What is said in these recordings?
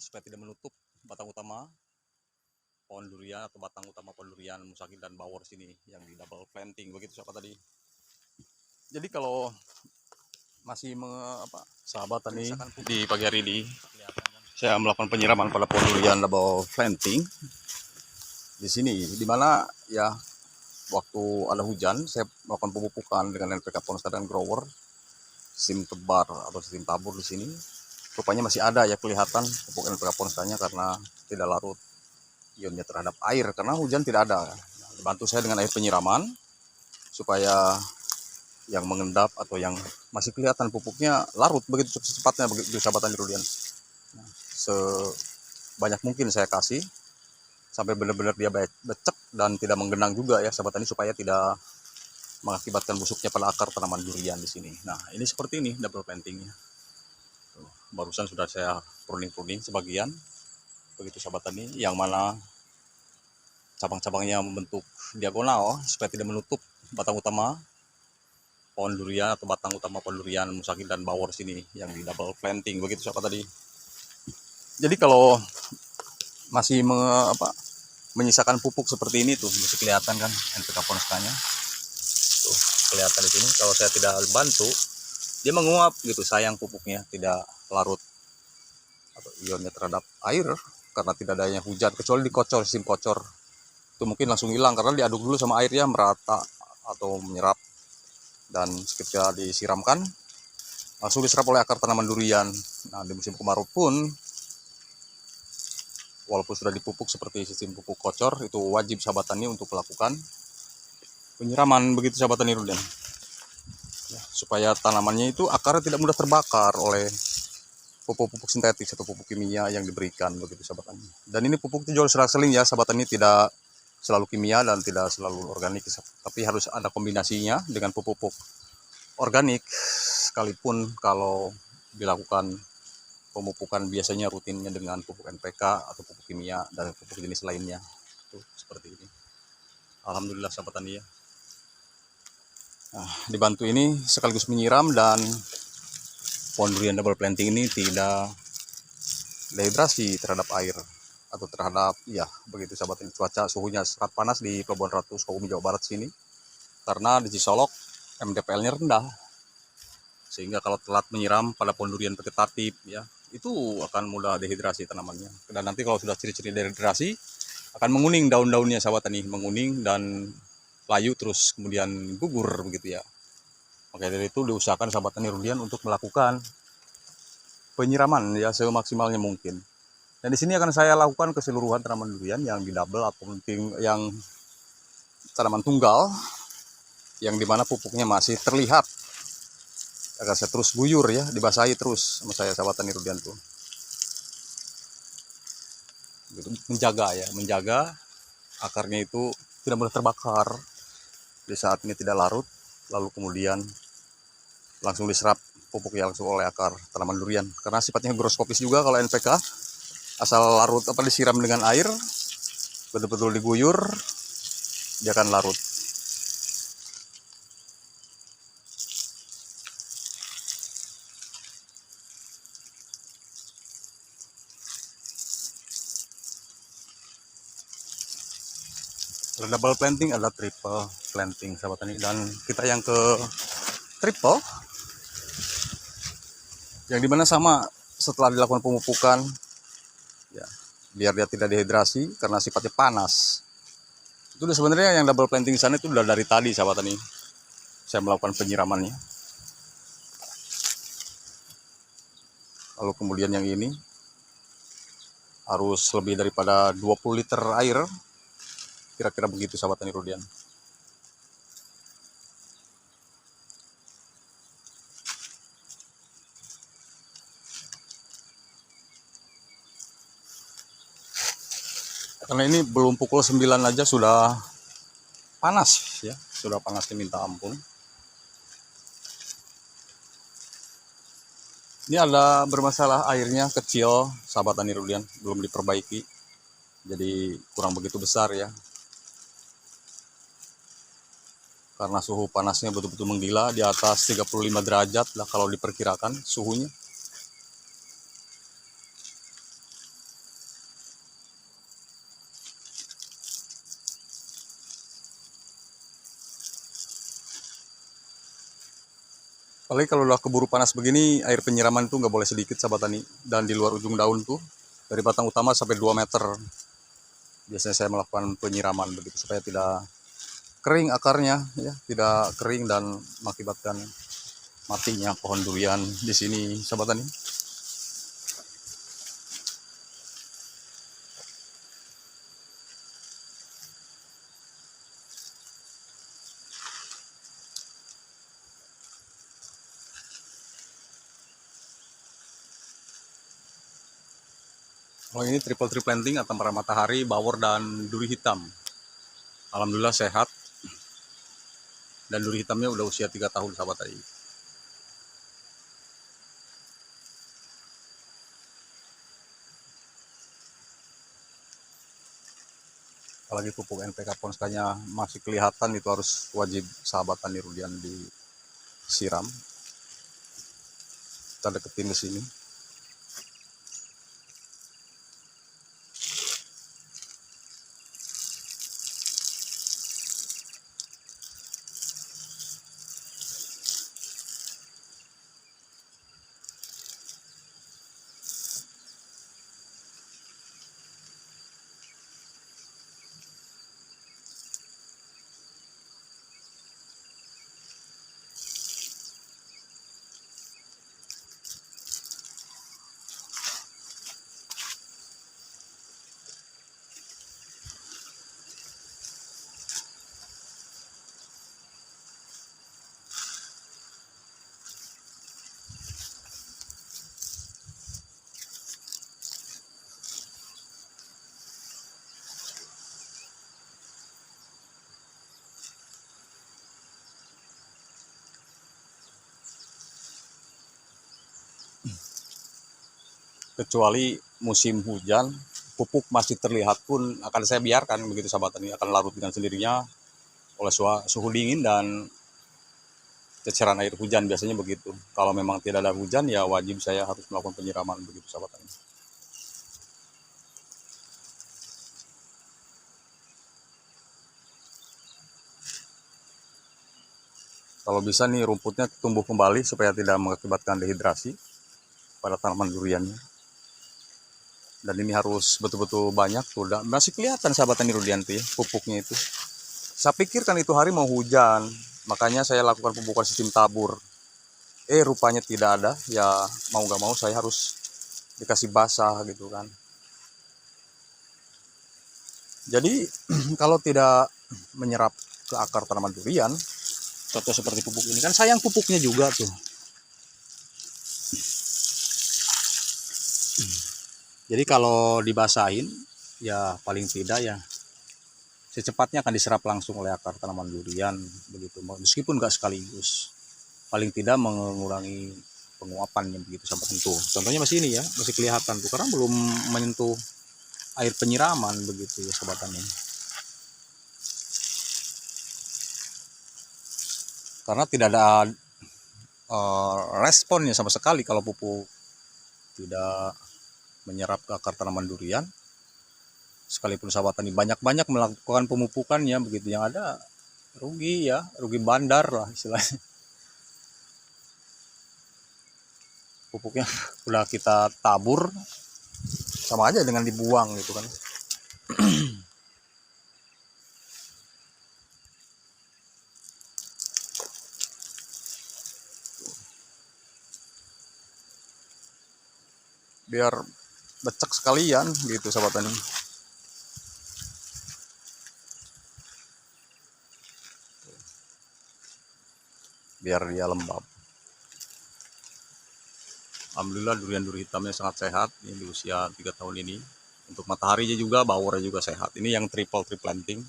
supaya tidak menutup batang utama pohon durian atau batang utama pohon durian musangking dan bawor sini yang di double planting begitu siapa tadi. Jadi kalau masih sahabat tadi di pagi hari ini saya melakukan penyiraman pada pohon durian double planting di sini, di mana ya waktu ada hujan saya melakukan pemupukan dengan NPK Ponska dan grower sistem tebar atau sistem tabur di sini. Rupanya masih ada ya kelihatan pupuk NPK Ponskanya karena tidak larut ionnya terhadap air karena hujan tidak ada. Bantu saya dengan air penyiraman supaya yang mengendap atau yang masih kelihatan pupuknya larut begitu cepatnya begitu sahabat tani rudian. Sebanyak mungkin saya kasih sampai benar-benar dia becek dan tidak menggenang juga ya sahabat tani, supaya tidak mengakibatkan busuknya pada akar tanaman durian di sini. Nah, ini seperti ini double plantingnya. Barusan sudah saya pruning sebagian begitu sahabat tani, yang mana cabang-cabangnya membentuk diagonal supaya tidak menutup batang utama pohon durian atau batang utama pohon durian musangking dan bawor sini yang di double planting begitu sahabat tadi. Jadi kalau masih menyisakan pupuk seperti ini tuh masih kelihatan kan NPK Ponskanya tuh kelihatan di sini. Kalau saya tidak bantu dia menguap gitu, sayang pupuknya tidak larut atau ionnya terhadap air karena tidak adanya hujan, kecuali dikocor, sistem kocor itu mungkin langsung hilang karena diaduk dulu sama airnya merata atau menyerap, dan ketika disiramkan langsung diserap oleh akar tanaman durian. Nah, di musim kemarau pun walaupun sudah dipupuk seperti sistem pupuk kocor, itu wajib sahabat tani untuk melakukan penyiraman begitu sahabat tani rudian ya, supaya tanamannya itu akarnya tidak mudah terbakar oleh pupuk-pupuk sintetis atau pupuk kimia yang diberikan begitu sahabat tani. Dan ini pupuk itu jual seling ya sahabat tani, tidak selalu kimia dan tidak selalu organik, tapi harus ada kombinasinya dengan pupuk-pupuk organik. Sekalipun kalau dilakukan pemupukan biasanya rutinnya dengan pupuk NPK atau pupuk kimia dan pupuk jenis lainnya. Tuh, seperti ini. Alhamdulillah sahabat tani ya. Nah, dibantu ini sekaligus menyiram dan pohon durian double planting ini tidak dehidrasi terhadap air atau terhadap ya begitu sahabat ini. Cuaca suhunya sangat panas di Pelabuhan Ratu Sukabumi Jawa Barat sini karena di Cisolok MDPL-nya rendah, sehingga kalau telat menyiram pada pohon durian vegetatif ya itu akan mudah dehidrasi tanamannya. Dan nanti kalau sudah ciri-ciri dehidrasi akan menguning daun-daunnya sahabat tani, menguning dan layu terus kemudian gugur begitu ya. Maka dari itu diusahakan sahabat tani rudian untuk melakukan penyiraman ya semaksimalnya mungkin. Dan di sini akan saya lakukan keseluruhan tanaman durian yang di double atau mungkin yang tanaman tunggal yang dimana pupuknya masih terlihat. Akan saya terus guyur ya, dibasahi terus sama saya sahabat tani rudian tuh. Gitu, menjaga akarnya itu tidak mudah terbakar di saat ini tidak larut, lalu kemudian langsung diserap pupuknya langsung oleh akar tanaman durian. Karena sifatnya hygroskopis juga kalau NPK, asal larut disiram dengan air, betul-betul diguyur, dia akan larut. Ada double planting, ada triple planting sahabat tani, dan kita yang ke triple yang dimana sama setelah dilakukan pemupukan ya, biar dia tidak dehidrasi karena sifatnya panas. Itu udah sebenarnya yang double planting sana itu udah dari tadi sahabat tani saya melakukan penyiramannya. Lalu kemudian yang ini harus lebih daripada 20 liter air, kira-kira begitu sahabat tani rudian. Karena ini belum pukul 9 aja sudah panas ya, sudah panasnya minta ampun. Ini ada bermasalah airnya kecil sahabat tani rudian, belum diperbaiki, jadi kurang begitu besar ya. Karena suhu panasnya betul-betul menggila, di atas 35 derajat lah kalau diperkirakan suhunya. Apalagi kalau udah keburu panas begini, air penyiraman tuh nggak boleh sedikit sahabat tani. Dan di luar ujung daun tuh, dari batang utama sampai 2 meter. Biasanya saya melakukan penyiraman begitu supaya tidak kering akarnya, ya, tidak kering dan mengakibatkan matinya pohon durian di sini sahabat tani. Kalau ini triple tree planting antara matahari, bawor, dan duri hitam. Alhamdulillah sehat. Dan duri hitamnya udah usia 3 tahun sahabat tadi. Apalagi pupuk NPK Ponskanya masih kelihatan, itu harus wajib sahabat tani Rudian disiram. Kita deketin ke sini. Kecuali musim hujan, pupuk masih terlihat pun akan saya biarkan begitu sahabat tani, akan larut dengan sendirinya oleh suhu dingin dan ceceran air hujan, biasanya begitu. Kalau memang tidak ada hujan, ya wajib saya harus melakukan penyiraman begitu sahabat tani. Kalau bisa nih rumputnya tumbuh kembali supaya tidak mengakibatkan dehidrasi pada tanaman duriannya. Dan ini harus betul-betul banyak tuh. Masih kelihatan sahabat tani Rudianti ya, pupuknya itu. Saya pikirkan itu hari mau hujan, makanya saya lakukan pemupukan sistem tabur. Rupanya tidak ada, ya mau nggak mau saya harus dikasih basah gitu kan. Jadi kalau tidak menyerap ke akar tanaman durian, contoh seperti pupuk ini kan sayang pupuknya juga tuh. Jadi kalau dibasahin, ya paling tidak ya secepatnya akan diserap langsung oleh akar tanaman durian begitu. Meskipun nggak sekaligus, paling tidak mengurangi penguapannya begitu sampai tentu. Contohnya masih ini ya, masih kelihatan tuh karena belum menyentuh air penyiraman begitu ya sobatannya. Karena tidak ada responnya sama sekali kalau pupuk tidak menyerap ke akar tanaman durian. Sekalipun sahabat tani banyak-banyak melakukan pemupukannya begitu, yang ada rugi ya, rugi bandar lah istilahnya. Pupuknya udah kita tabur, sama aja dengan dibuang gitu kan. Biar becek sekalian gitu sahabat tani. Biar dia lembab. Alhamdulillah durian-duri hitamnya sangat sehat ini di usia 3 tahun ini. Untuk mataharinya juga, bawornya juga sehat. Ini yang triple tree planting.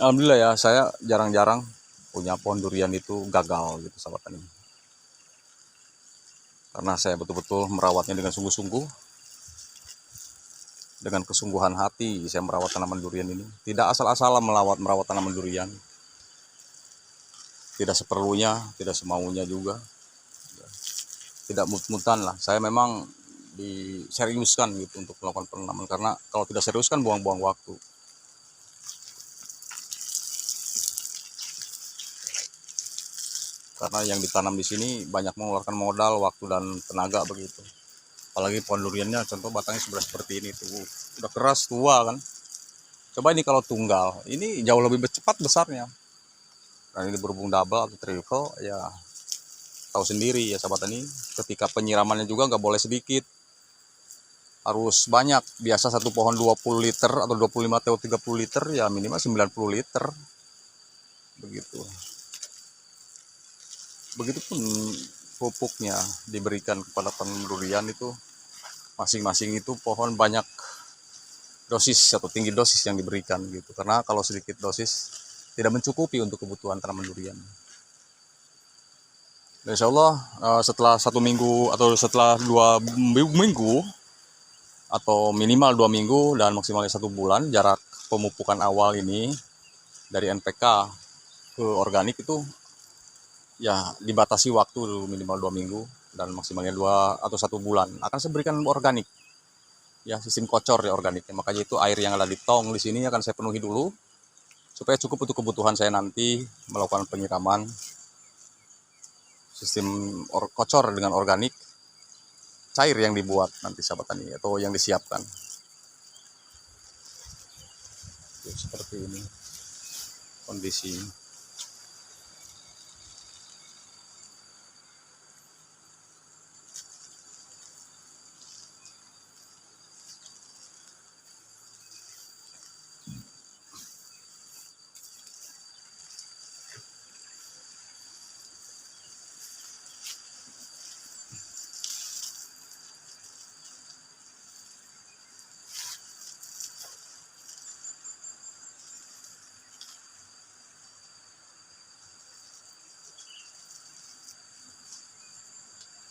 Alhamdulillah ya, saya jarang-jarang punya pohon durian itu gagal gitu sahabat tani. Karena saya betul-betul merawatnya dengan sungguh-sungguh. Dengan kesungguhan hati saya merawat tanaman durian ini. Tidak asal-asalan merawat tanaman durian. Tidak seperlunya, tidak semaunya juga. Tidak mut-mutan lah. Saya memang diseriuskan gitu untuk melakukan penanaman. Karena kalau tidak serius kan buang-buang waktu. karena yang ditanam di sini banyak mengeluarkan modal, waktu dan tenaga begitu. Apalagi pohon duriannya, contoh batangnya sudah seperti ini tuh, udah keras tua kan. Coba ini kalau tunggal, ini jauh lebih cepat besarnya. Dan ini berhubung double atau triple, ya tahu sendiri ya sahabat tani, ketika penyiramannya juga nggak boleh sedikit, harus banyak. Biasa satu pohon 20 liter atau 25 atau 30 liter, ya minimal 90 liter begitu. Begitupun pupuknya diberikan kepada penanam durian itu, masing-masing itu pohon banyak dosis atau tinggi dosis yang diberikan gitu, karena kalau sedikit dosis tidak mencukupi untuk kebutuhan tanaman durian. Dan insya Allah setelah 1 minggu atau setelah 2 minggu atau minimal 2 minggu dan maksimalnya 1 bulan jarak pemupukan awal ini dari NPK ke organik itu ya dibatasi waktu dulu, minimal 2 minggu dan maksimalnya 2 atau 1 bulan akan saya berikan organik ya, sistem kocor ya organiknya. Makanya itu air yang ada di tong di sini akan saya penuhi dulu supaya cukup untuk kebutuhan saya nanti melakukan penyiraman. Sistem kocor dengan organik cair yang dibuat nanti sahabat tani atau yang disiapkan. Seperti ini kondisi.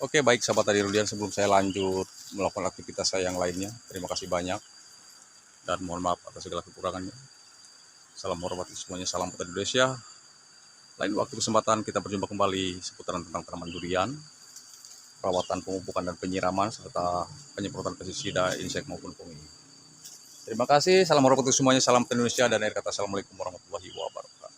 Oke, baik sahabat tani durian, sebelum saya lanjut melakukan aktivitas saya yang lainnya, terima kasih banyak dan mohon maaf atas segala kekurangannya. Salam hormat semuanya, salam petani Indonesia. Lain waktu kesempatan kita berjumpa kembali seputaran tentang tanaman durian, perawatan, pemupukan dan penyiraman serta penyemprotan pestisida, insek maupun fungi. Terima kasih, salam hormat semuanya, salam petani Indonesia dan akhir kata assalamualaikum warahmatullahi wabarakatuh.